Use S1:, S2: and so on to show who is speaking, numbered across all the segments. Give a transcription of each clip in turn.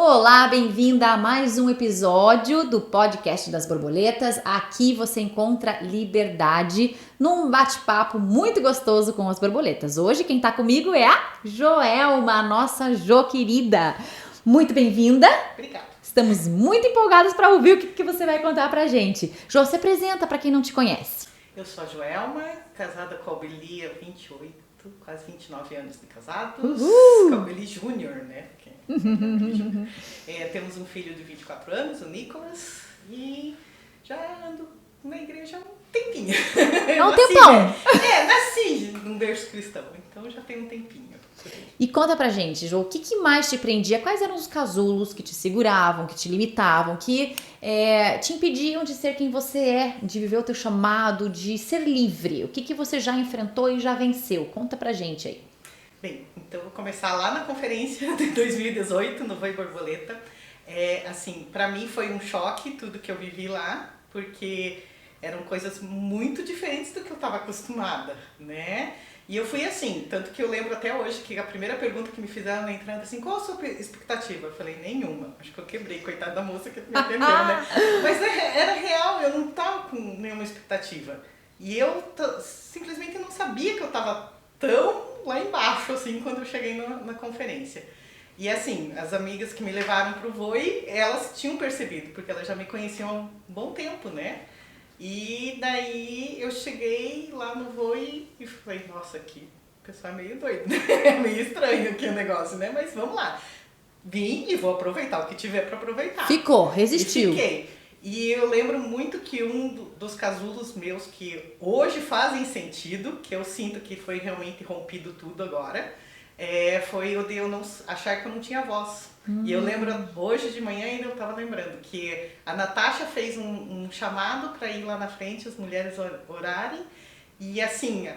S1: Olá, bem-vinda a mais um episódio do Podcast das Borboletas. Aqui você encontra liberdade num bate-papo muito gostoso com as borboletas. Hoje quem tá comigo é a Joelma, a nossa Jo querida. Muito bem-vinda.
S2: Obrigada.
S1: Estamos muito empolgados para ouvir o que você vai contar pra gente. Jo, se apresenta para quem não te conhece.
S2: Eu sou a Joelma, casada com a Albeli há 28, quase 29 anos de casados. Com a Albeli Júnior, né? Temos um filho de 24 anos, o Nicolas, e já ando na igreja há um tempinho.
S1: É um tempão.
S2: Nasci num berço cristão, então já tem um tempinho.
S1: E conta pra gente, Jo, o que mais te prendia? Quais eram os casulos que te seguravam, que te limitavam, que te impediam de ser quem você é, de viver o teu chamado, de ser livre? O que você já enfrentou e já venceu? Conta pra gente aí.
S2: Bem, então vou começar lá na conferência de 2018, no Voe Borboleta. Pra mim foi um choque tudo que eu vivi lá, porque eram coisas muito diferentes do que eu estava acostumada, né? E eu fui assim, tanto que eu lembro até hoje que a primeira pergunta que me fizeram na entrada, assim, qual a sua expectativa? Eu falei, nenhuma. Acho que eu quebrei, coitada da moça que me entendeu, né? Mas era real, eu não tava com nenhuma expectativa. E eu simplesmente não sabia que eu tava tão lá embaixo, assim, quando eu cheguei na conferência. E assim, as amigas que me levaram pro Voe, elas tinham percebido, porque elas já me conheciam há um bom tempo, né? E daí eu cheguei lá no Voe e falei, nossa, aqui o pessoal é meio doido, né? É meio estranho aqui o negócio, né? Mas vamos lá. Vim e vou aproveitar o que tiver para aproveitar.
S1: Ficou, resistiu.
S2: E fiquei. E eu lembro muito que um dos casulos meus que hoje fazem sentido, que eu sinto que foi realmente rompido tudo agora, foi o de eu não achar que eu não tinha voz. E eu lembro, hoje de manhã ainda eu estava lembrando, que a Natasha fez um chamado para ir lá na frente, as mulheres orarem, e assim,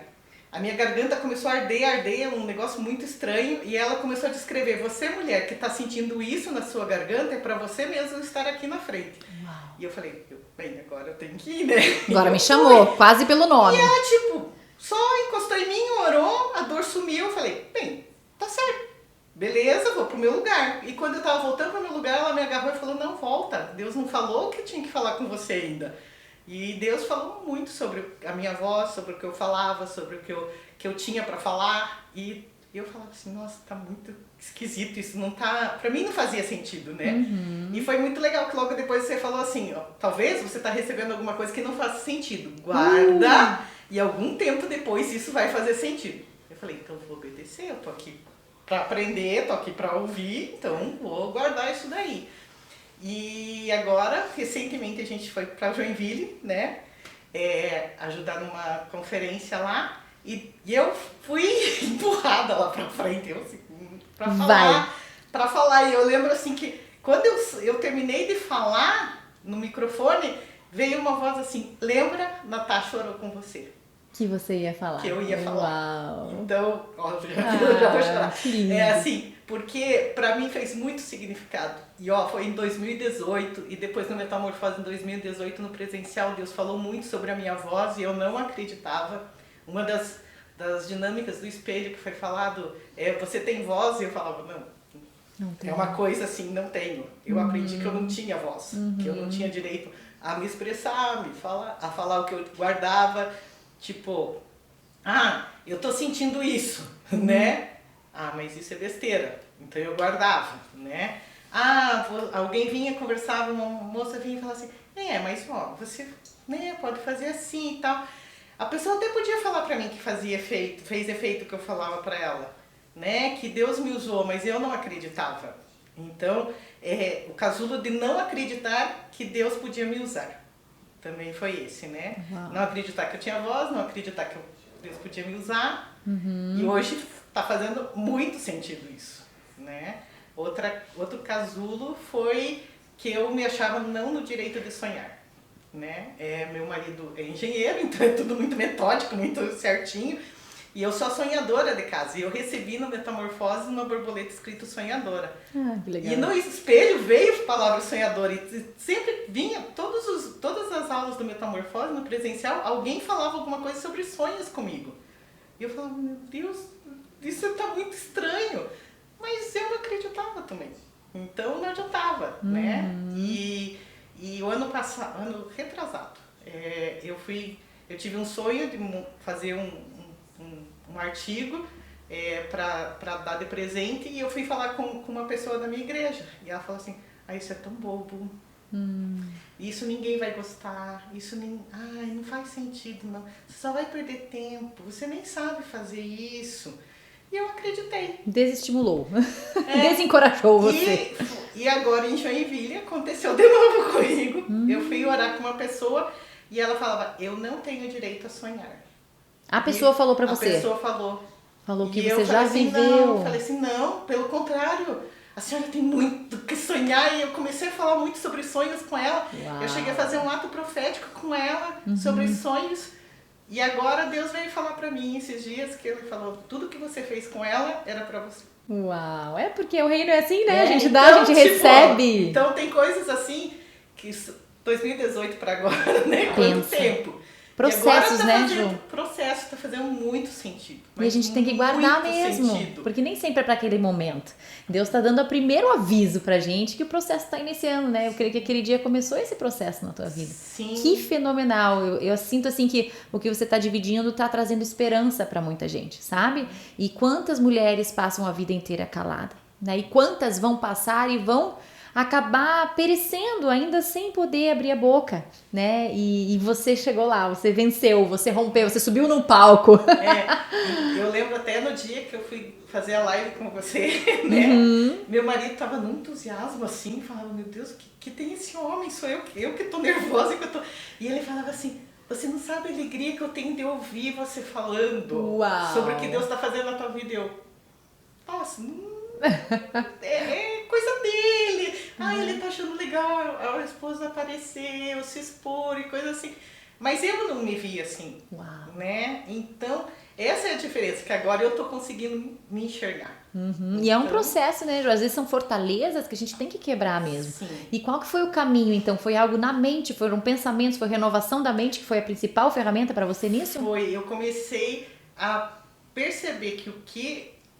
S2: a minha garganta começou a arder, um negócio muito estranho, e ela começou a descrever, você mulher que está sentindo isso na sua garganta, é para você mesmo estar aqui na frente. Uau. E eu falei, bem, agora eu tenho que ir, né?
S1: Agora me chamou, quase pelo nome.
S2: E ela só encostou em mim, orou, a dor sumiu, eu falei, bem, tá certo. Beleza, vou pro meu lugar. E quando eu tava voltando pro meu lugar, ela me agarrou e falou, não, volta. Deus não falou que tinha que falar com você ainda. E Deus falou muito sobre a minha voz, sobre o que eu falava, sobre o que eu tinha pra falar. E eu falava assim, nossa, tá muito esquisito, isso não tá... Pra mim não fazia sentido, né? Uhum. E foi muito legal que logo depois você falou assim, ó, talvez você tá recebendo alguma coisa que não faça sentido. Guarda, e algum tempo depois isso vai fazer sentido. Eu falei, então eu vou obedecer, eu tô aqui para aprender, tô aqui para ouvir, então vou guardar isso daí. E agora, recentemente, a gente foi para Joinville, né, ajudar numa conferência lá, e eu fui empurrada lá para frente, eu assim, para falar, e eu lembro assim que quando eu terminei de falar no microfone, veio uma voz assim, lembra, Natasha orou com você.
S1: Que você ia falar.
S2: Que eu ia falar.
S1: Uau.
S2: Então, já vou chorar.
S1: Que lindo.
S2: Assim, porque pra mim fez muito significado. E foi em 2018 e depois no Metamorfose em 2018 no presencial, Deus falou muito sobre a minha voz e eu não acreditava. Uma das dinâmicas do espelho que foi falado você tem voz? E eu falava, não tenho. É uma coisa assim, não tenho. Eu aprendi que eu não tinha voz, que eu não tinha direito a me expressar, a falar o que eu guardava. Tipo, eu tô sentindo isso, né? Mas isso é besteira. Então eu guardava, né? Alguém vinha, conversava, uma moça vinha e falava assim, mas você pode fazer assim e tal. A pessoa até podia falar pra mim que fez efeito que eu falava pra ela, né? Que Deus me usou, mas eu não acreditava. Então, o casulo de não acreditar que Deus podia me usar. Também foi esse, né? Uhum. Não acreditar que eu tinha voz, não acreditar que Deus podia me usar. Uhum. E hoje tá fazendo muito sentido isso, né? Outro casulo foi que eu me achava não no direito de sonhar, né? Meu marido é engenheiro, então é tudo muito metódico, muito certinho. E eu sou a sonhadora de casa. E eu recebi no Metamorfose uma borboleta escrito sonhadora.
S1: Que legal.
S2: E no espelho veio a palavra sonhadora. E sempre vinha, todas as aulas do Metamorfose, no presencial, alguém falava alguma coisa sobre sonhos comigo. E eu falava, meu Deus, isso tá muito estranho. Mas eu não acreditava também. Então não adiantava, né? E o ano passado, ano retrasado, eu tive um sonho de fazer um artigo para dar de presente, e eu fui falar com uma pessoa da minha igreja, e ela falou assim, isso é tão bobo, isso ninguém vai gostar, isso não faz sentido não, você só vai perder tempo, você nem sabe fazer isso. E eu acreditei.
S1: Desestimulou. Desencorajou você.
S2: E agora em Joinville aconteceu de novo comigo. Eu fui orar com uma pessoa e ela falava, eu não tenho direito a sonhar.
S1: A pessoa falou pra você?
S2: A pessoa falou.
S1: Falou que
S2: e
S1: você já viveu.
S2: Eu falei assim, não, pelo contrário. A senhora tem muito que sonhar. E eu comecei a falar muito sobre sonhos com ela.
S1: Uau.
S2: Eu cheguei a fazer um ato profético com ela sobre sonhos. E agora Deus veio falar pra mim esses dias que ele falou, tudo que você fez com ela era pra você.
S1: Uau, porque o reino é assim, né? A gente dá, a gente recebe.
S2: Então tem coisas assim que 2018 pra agora, né? Quanto tempo?
S1: Processos, né, Ju?
S2: Processo tá fazendo muito sentido.
S1: E a gente tem que guardar mesmo, porque nem sempre é para aquele momento. Deus tá dando o primeiro aviso pra gente que o processo tá iniciando, né? Eu creio que aquele dia começou esse processo na tua vida.
S2: Sim.
S1: Que fenomenal. Eu sinto assim que o que você tá dividindo tá trazendo esperança pra muita gente, sabe? E quantas mulheres passam a vida inteira calada, né? E quantas vão passar e vão acabar perecendo ainda sem poder abrir a boca, né? E você chegou lá, você venceu, você rompeu, você subiu num palco.
S2: Eu lembro até no dia que eu fui fazer a live com você, né? Meu marido tava num entusiasmo assim, falava, meu Deus, que tem esse homem? Sou eu que tô nervosa, que eu tô... E ele falava assim, você não sabe a alegria que eu tenho de ouvir você falando sobre o que Deus tá fazendo na tua vida. Eu, nossa, é coisa dele. Ele tá achando legal a esposa aparecer, ou se expor e coisa assim. Mas eu não me vi assim, né? Então, essa é a diferença, que agora eu tô conseguindo me enxergar.
S1: E é um processo, né, Ju? Às vezes são fortalezas que a gente tem que quebrar mesmo.
S2: Sim.
S1: E qual que foi o caminho, então? Foi algo na mente? Foram pensamentos? Foi renovação da mente que foi a principal ferramenta para você nisso?
S2: Foi. Eu comecei a perceber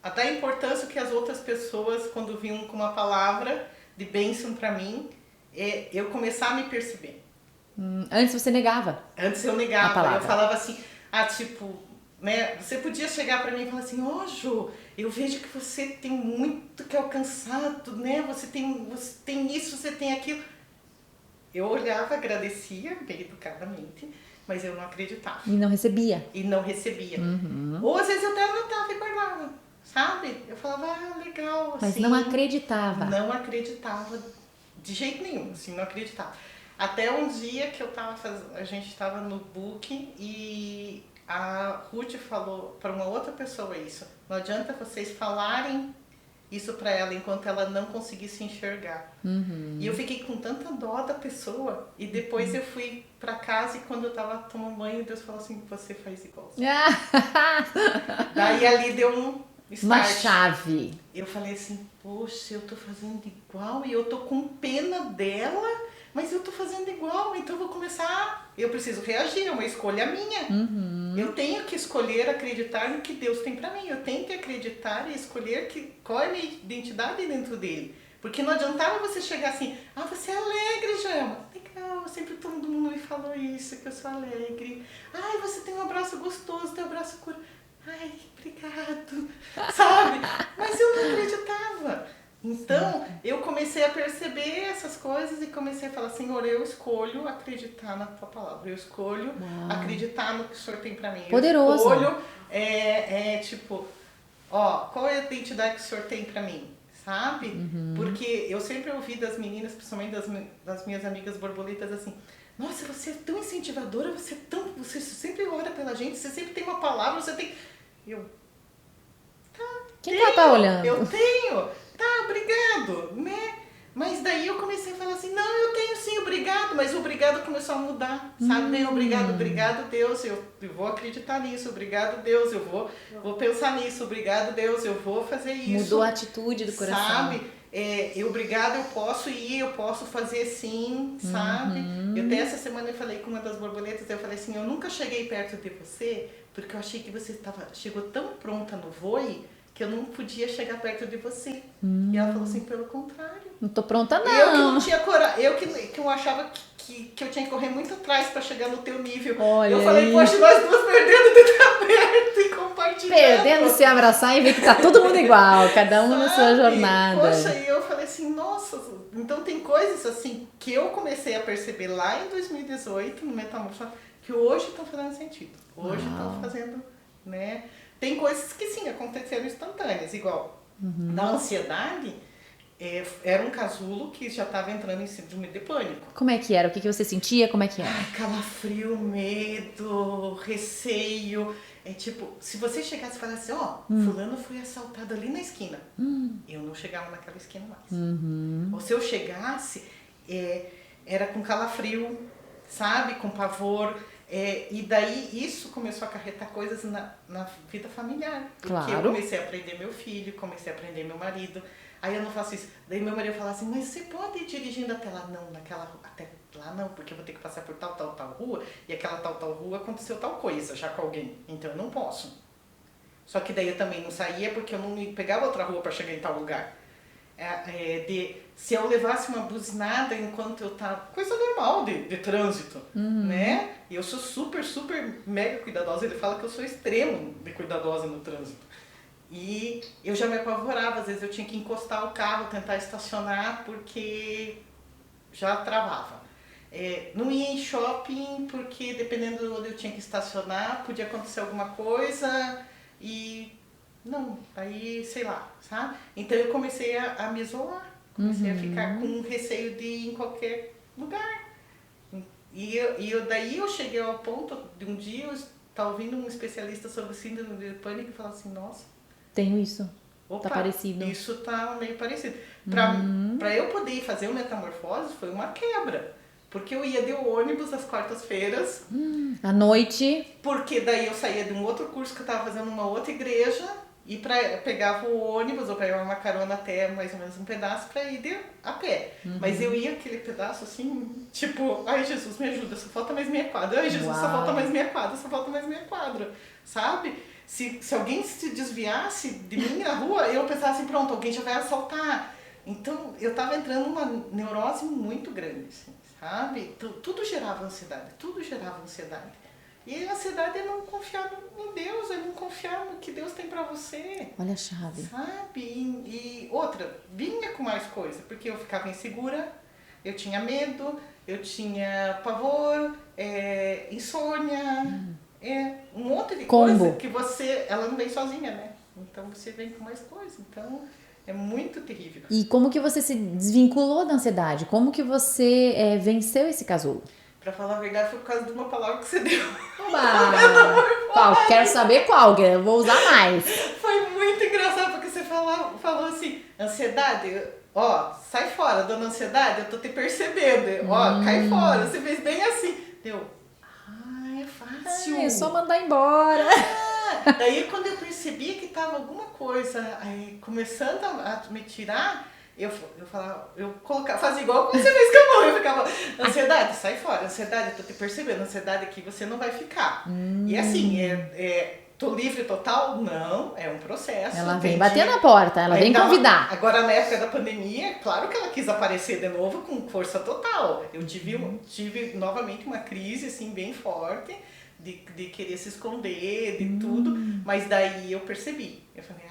S2: a dar importância que as outras pessoas, quando vinham com uma palavra de bênção para mim, eu começar a me perceber.
S1: Antes você negava?
S2: Antes eu negava. Eu falava assim, né? Você podia chegar para mim e falar assim, Ju, eu vejo que você tem muito que alcançar, né? Você tem isso, você tem aquilo. Eu olhava, agradecia, bem educadamente, mas eu não acreditava.
S1: E não recebia.
S2: Ou às vezes eu até anotava e guardava, sabe? Eu falava, legal, assim.
S1: Mas não acreditava.
S2: Não acreditava de jeito nenhum, assim, não acreditava. Até um dia que a gente estava no Booking e a Ruth falou para uma outra pessoa isso. Não adianta vocês falarem isso para ela enquanto ela não conseguir se enxergar. E eu fiquei com tanta dó da pessoa. E depois eu fui para casa e quando eu tava tomando banho, Deus falou assim, você faz igual. Daí ali deu um start.
S1: Uma chave.
S2: Eu falei assim, poxa, eu tô fazendo igual e eu tô com pena dela, mas eu tô fazendo igual, então eu vou começar... Eu preciso reagir, é uma escolha minha. Eu tenho que escolher acreditar no que Deus tem pra mim. Eu tenho que acreditar e escolher qual é a minha identidade dentro dele. Porque não adiantava você chegar assim, você é alegre, Jama. Legal, sempre todo mundo me falou isso, que eu sou alegre. Você tem um abraço gostoso, teu abraço cura. Obrigado, sabe? Mas eu não acreditava. Então, eu comecei a perceber essas coisas e comecei a falar, Senhor, eu escolho acreditar na tua palavra. Eu escolho acreditar no que o Senhor tem pra mim.
S1: Poderoso.
S2: Eu escolho, qual é a identidade que o Senhor tem pra mim, sabe? Porque eu sempre ouvi das meninas, principalmente das minhas amigas borboletas, assim, nossa, você é tão incentivadora, você sempre ora pela gente, você sempre tem uma palavra, você tem...
S1: Quem que ela tá olhando?
S2: Eu tenho. Obrigado, né? Mas daí eu comecei a falar assim, não, eu tenho sim, obrigado, mas o obrigado começou a mudar, sabe? Bem, obrigado Deus, eu vou acreditar nisso, obrigado Deus, eu vou pensar nisso, obrigado Deus, eu vou fazer isso.
S1: Mudou a atitude do coração.
S2: Sabe? Obrigado, eu posso ir, eu posso fazer sim, sabe? Eu até essa semana eu falei com uma das borboletas, eu falei assim, eu nunca cheguei perto de você, porque eu achei que você chegou tão pronta no voo que eu não podia chegar perto de você. E ela falou assim, pelo contrário.
S1: Não tô pronta, não.
S2: Eu que não tinha coragem, que eu achava que eu tinha que correr muito atrás pra chegar no teu nível.
S1: Olha
S2: eu falei,
S1: aí.
S2: poxa, nós duas perdendo de estar perto e compartilhando.
S1: Perdendo, se abraçar e ver que tá todo mundo igual, cada um na sua jornada.
S2: Poxa, e eu falei assim, nossa, então tem coisas assim que eu comecei a perceber lá em 2018, no Metamorfose, que hoje estão fazendo sentido. Hoje estão fazendo, né? Tem coisas que sim, aconteceram instantâneas, igual da ansiedade. Era um casulo que já estava entrando em síndrome de pânico.
S1: Como é que era? O que você sentia? Como é que era?
S2: Calafrio, medo, receio. É tipo, se você chegasse e falasse, fulano foi assaltado ali na esquina. Eu não chegava naquela esquina mais. Ou se eu chegasse, era com calafrio, sabe? Com pavor. E daí isso começou a acarretar coisas na vida familiar. Porque
S1: Claro.
S2: eu comecei a aprender meu filho, comecei a aprender meu marido. Aí eu não faço isso. Daí meu marido fala assim, mas você pode ir dirigindo até lá? Não, até lá não, porque eu vou ter que passar por tal rua, e aquela tal rua aconteceu tal coisa já com alguém. Então eu não posso. Só que daí eu também não saía porque eu não pegava outra rua para chegar em tal lugar. Se eu levasse uma buzinada enquanto eu tava... Coisa normal de trânsito, né? E eu sou super, super mega cuidadosa. Ele fala que eu sou extremo de cuidadosa no trânsito. E eu já me apavorava, às vezes eu tinha que encostar o carro, tentar estacionar, porque já travava. Não ia em shopping, porque dependendo de onde eu tinha que estacionar, podia acontecer alguma coisa e... Não, aí sei lá, sabe? Então eu comecei a me isolar, comecei a ficar com receio de ir em qualquer lugar. Daí eu cheguei ao ponto de um dia eu estava ouvindo um especialista sobre síndrome de pânico e falar assim, nossa,
S1: tenho isso.
S2: opa,
S1: Tá parecido.
S2: Isso tá meio parecido. Pra eu poder ir fazer o Metamorfose foi uma quebra. Porque eu ia de ônibus às quartas-feiras.
S1: À noite.
S2: Porque daí eu saía de um outro curso que eu tava fazendo numa outra igreja. E pegava o ônibus ou pegava uma carona até mais ou menos um pedaço pra ir a pé. Mas eu ia aquele pedaço assim, tipo, ai Jesus, me ajuda, só falta mais meia quadra. Ai Jesus, só falta mais meia quadra, só falta mais meia quadra. Sabe? Se alguém se desviasse de mim na rua, eu pensava assim, pronto, alguém já vai assaltar. Então, eu tava entrando numa neurose muito grande, assim, sabe? Tudo gerava ansiedade, tudo gerava ansiedade. E a ansiedade é não confiar em Deus, é não confiar no que Deus tem pra você.
S1: Olha a chave.
S2: Sabe? E outra, vinha com mais coisa, porque eu ficava insegura, eu tinha medo, eu tinha pavor, insônia, um monte de coisa que ela não vem sozinha, né? Então você vem com mais coisa, então é muito terrível.
S1: E como que você se desvinculou da ansiedade? Como que você venceu esse casulo?
S2: Pra falar a verdade, foi por causa de uma palavra que você deu.
S1: Qual? Quero saber qual, que eu vou usar mais.
S2: Foi muito engraçado, porque você falou assim, ansiedade, sai fora, dona ansiedade, eu tô te percebendo, cai fora, você fez bem assim. É fácil.
S1: É só mandar embora.
S2: Daí quando eu percebi que tava alguma coisa começando a me tirar, eu fazia igual como você fez com a mão, eu ficava, ansiedade, sai fora, ansiedade, eu tô te percebendo, ansiedade aqui você não vai ficar. E assim, tô livre total? Não, é um processo.
S1: Ela vem bater na porta, ela vem convidar.
S2: Agora na época da pandemia, claro que ela quis aparecer de novo com força total. Eu tive novamente uma crise assim bem forte, de querer se esconder, de tudo, mas daí eu percebi. Eu falei,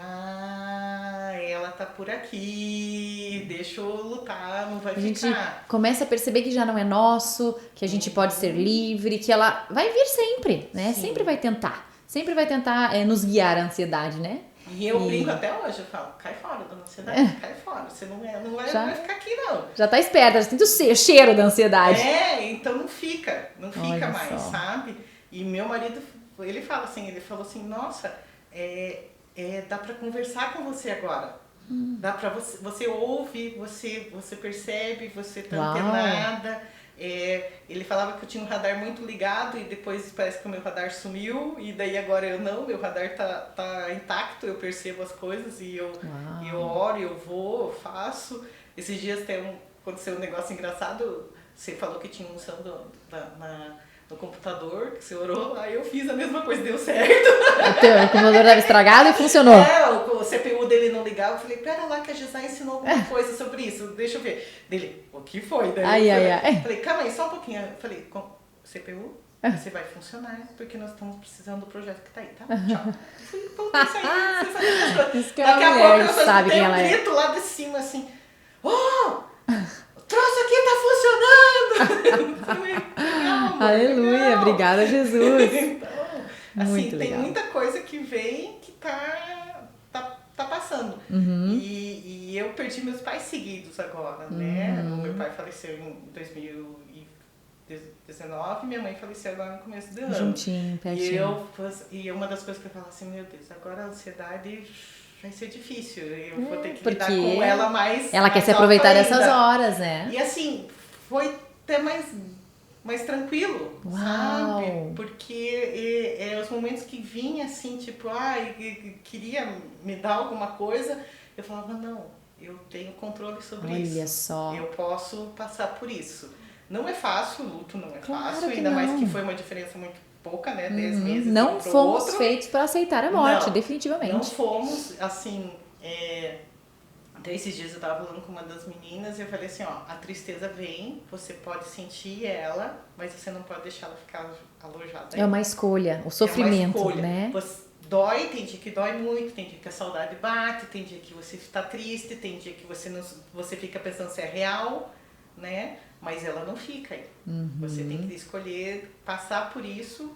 S2: ela tá por aqui, deixa eu lutar, não vai ficar.
S1: A gente começa a perceber que já não é nosso, que a gente pode ser livre, que ela vai vir sempre, né?
S2: Sim.
S1: Sempre vai tentar nos guiar a ansiedade, né?
S2: E eu brinco até hoje, eu falo, cai fora, dona ansiedade, cai fora, você não vai ficar aqui não.
S1: Já tá esperta, já tem o cheiro da ansiedade.
S2: Então não fica mais, sabe? E meu marido, ele falou assim, nossa, dá pra conversar com você agora. Dá pra você ouve, você percebe, você tá antenada. Ele falava que eu tinha um radar muito ligado e depois parece que o meu radar sumiu e daí agora meu radar tá intacto, eu percebo as coisas e eu oro, eu vou, eu faço. Esses dias aconteceu um negócio engraçado, você falou que tinha unção no computador, que você orou lá, eu fiz a mesma coisa, deu certo.
S1: O computador estava estragado e funcionou.
S2: O CPU dele não ligava, eu falei, pera lá que a Gisá ensinou alguma coisa sobre isso, deixa eu ver. Dele, o que foi? Daí falei, calma aí, só um pouquinho. Eu falei, CPU, você vai funcionar, porque nós estamos precisando do projeto que tá aí, tá? Tchau. Fui, voltei, saí, você sabe das coisas.
S1: Isso que
S2: Daqui a pouco eu
S1: sabe
S2: tem
S1: quem
S2: um
S1: ela
S2: grito lá de cima, assim, o troço aqui tá funcionando! Falei, calma,
S1: aleluia,
S2: legal.
S1: obrigada, Jesus.
S2: Então, assim,
S1: Muito
S2: tem
S1: legal.
S2: muita coisa que vem que tá passando.
S1: Uhum.
S2: E eu perdi meus pais seguidos agora, né? O meu pai faleceu em 2019, minha mãe faleceu agora no começo do ano.
S1: Juntinho, pertinho.
S2: E uma das coisas que eu falo assim, meu Deus, agora a ansiedade vai ser difícil. Eu vou ter que lidar com ela mais.
S1: Ela quer
S2: mais
S1: se aproveitar
S2: ainda.
S1: dessas horas, né?
S2: E assim, foi até mais tranquilo,
S1: Uau.
S2: sabe? Porque os momentos que vinha assim, tipo, queria me dar alguma coisa, eu falava, não, eu tenho controle sobre isso.
S1: Olha só.
S2: Eu posso passar por isso. Não é fácil, o luto não é
S1: Claro
S2: fácil,
S1: que
S2: ainda
S1: não.
S2: mais que foi uma diferença muito pouca, né? 10 meses.
S1: Não
S2: um pro
S1: fomos
S2: outro.
S1: feitos para aceitar a morte,
S2: Não,
S1: definitivamente.
S2: Não fomos, assim, até esses dias eu tava falando com uma das meninas e eu falei assim, ó, a tristeza vem, você pode sentir ela, mas você não pode deixar ela ficar alojada aí.
S1: É uma escolha, o sofrimento,
S2: é uma escolha.
S1: né?
S2: Dói, tem dia que dói muito, tem dia que a saudade bate, tem dia que você está triste, tem dia que você fica pensando se é real, né? Mas ela não fica aí. Você tem que escolher passar por isso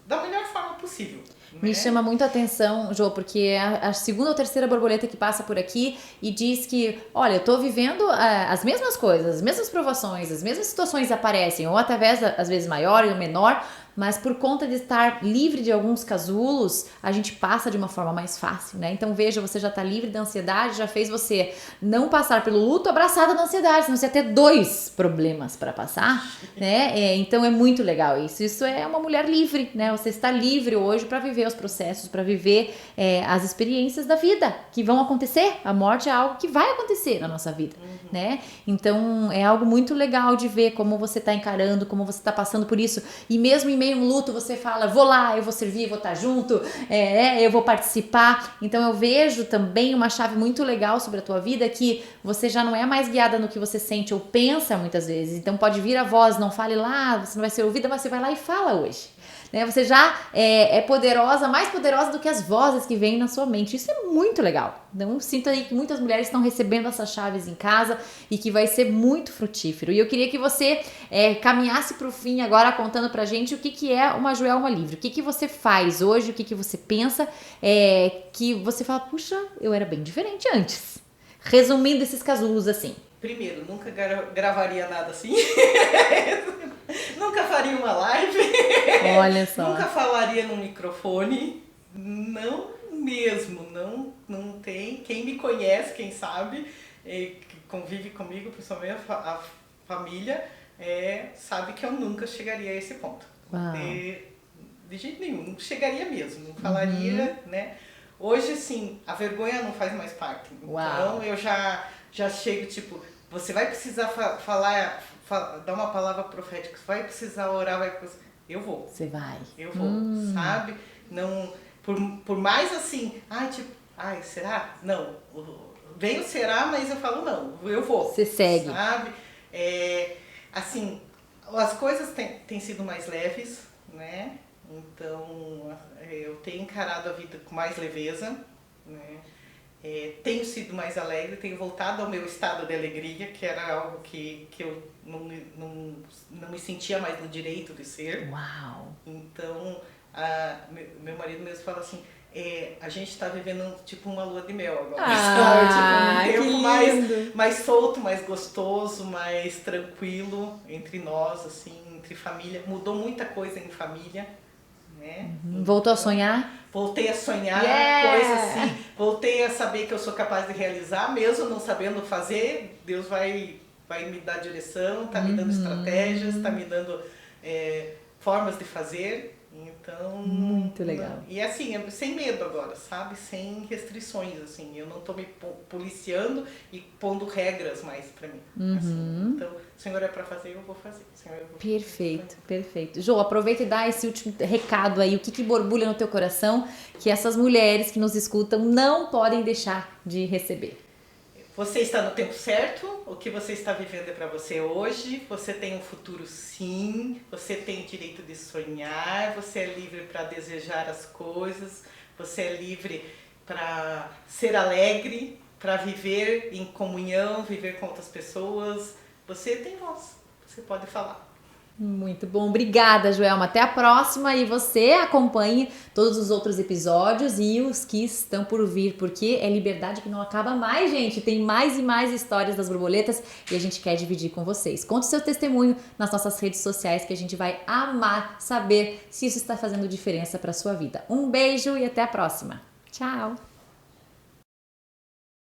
S2: da melhor forma possível.
S1: Me
S2: né?
S1: chama muito a atenção, Jô, porque é a segunda ou terceira borboleta que passa por aqui e diz que, olha, eu tô vivendo as mesmas coisas, as mesmas provações, as mesmas situações aparecem, ou através, às vezes, maior ou menor, mas por conta de estar livre de alguns casulos, a gente passa de uma forma mais fácil, né? Então, veja, você já tá livre da ansiedade, já fez você não passar pelo luto abraçada na ansiedade, senão você ia ter 2 problemas para passar, né? Então, é muito legal isso. Isso é uma mulher livre, né? Você está livre hoje para viver os processos, para viver as experiências da vida que vão acontecer. A morte é algo que vai acontecer na nossa vida, né? Então, é algo muito legal de ver como você tá encarando, como você tá passando por isso. E mesmo em meio a um luto, você fala, vou lá, eu vou servir, vou estar junto, eu vou participar. Então, eu vejo também uma chave muito legal sobre a tua vida, que você já não é mais guiada no que você sente ou pensa muitas vezes. Então, pode vir a voz, não fale lá, você não vai ser ouvida, mas você vai lá e fala hoje. Você já é poderosa, mais poderosa do que as vozes que vêm na sua mente. Isso é muito legal. Então, sinto aí que muitas mulheres estão recebendo essas chaves em casa e que vai ser muito frutífero. E eu queria que você caminhasse para o fim agora contando pra gente o que é uma Joelma Livre. O que você faz hoje, o que você pensa, que você fala, puxa, eu era bem diferente antes. Resumindo esses casulos assim.
S2: Primeiro, nunca gravaria nada assim. Nunca faria uma live.
S1: Olha só.
S2: Nunca falaria no microfone. Não mesmo. Não tem. Quem me conhece, quem sabe, que convive comigo, principalmente a família, sabe que eu nunca chegaria a esse ponto. De jeito nenhum. Não chegaria mesmo. Não falaria, né? Hoje, assim, a vergonha não faz mais parte. Então, eu já chego, tipo, você vai precisar dar uma palavra profética, vai precisar orar, eu vou.
S1: Você vai.
S2: Eu vou, sabe? Não, por mais assim, será? Não. Vem o será, mas eu falo não, eu vou.
S1: Você segue.
S2: Sabe? Assim, as coisas têm sido mais leves, né? Então, eu tenho encarado a vida com mais leveza, né? Tenho sido mais alegre, tenho voltado ao meu estado de alegria, que era algo que eu não me sentia mais no direito de ser.
S1: Uau!
S2: Então, meu marido mesmo fala assim, a gente está vivendo tipo uma lua de mel agora. Tipo, um tempo mais solto, mais gostoso, mais tranquilo entre nós, assim, entre família. Mudou muita coisa em família. Né?
S1: Voltou a sonhar?
S2: Voltei a sonhar, coisas assim. Voltei a saber que eu sou capaz de realizar, mesmo não sabendo fazer. Deus vai me dar direção, tá me dando estratégias, tá me dando formas de fazer, Então...
S1: Muito legal.
S2: E assim, sem medo agora, sabe? Sem restrições, assim. Eu não tô me policiando e pondo regras mais pra mim. Assim. Então, o Senhor é pra fazer, eu vou fazer. Senhor, eu vou
S1: Perfeito, perfeito. Jô, aproveita e dá esse último recado aí. O que borbulha no teu coração que essas mulheres que nos escutam não podem deixar de receber?
S2: Você está no tempo certo, o que você está vivendo é para você hoje, você tem um futuro sim, você tem o direito de sonhar, você é livre para desejar as coisas, você é livre para ser alegre, para viver em comunhão, viver com outras pessoas, você tem voz, você pode falar.
S1: Muito bom, obrigada, Joelma. Até a próxima e você acompanhe todos os outros episódios e os que estão por vir, porque é liberdade que não acaba mais, gente. Tem mais e mais histórias das borboletas e a gente quer dividir com vocês. Conte seu testemunho nas nossas redes sociais que a gente vai amar saber se isso está fazendo diferença para sua vida. Um beijo e até a próxima. Tchau!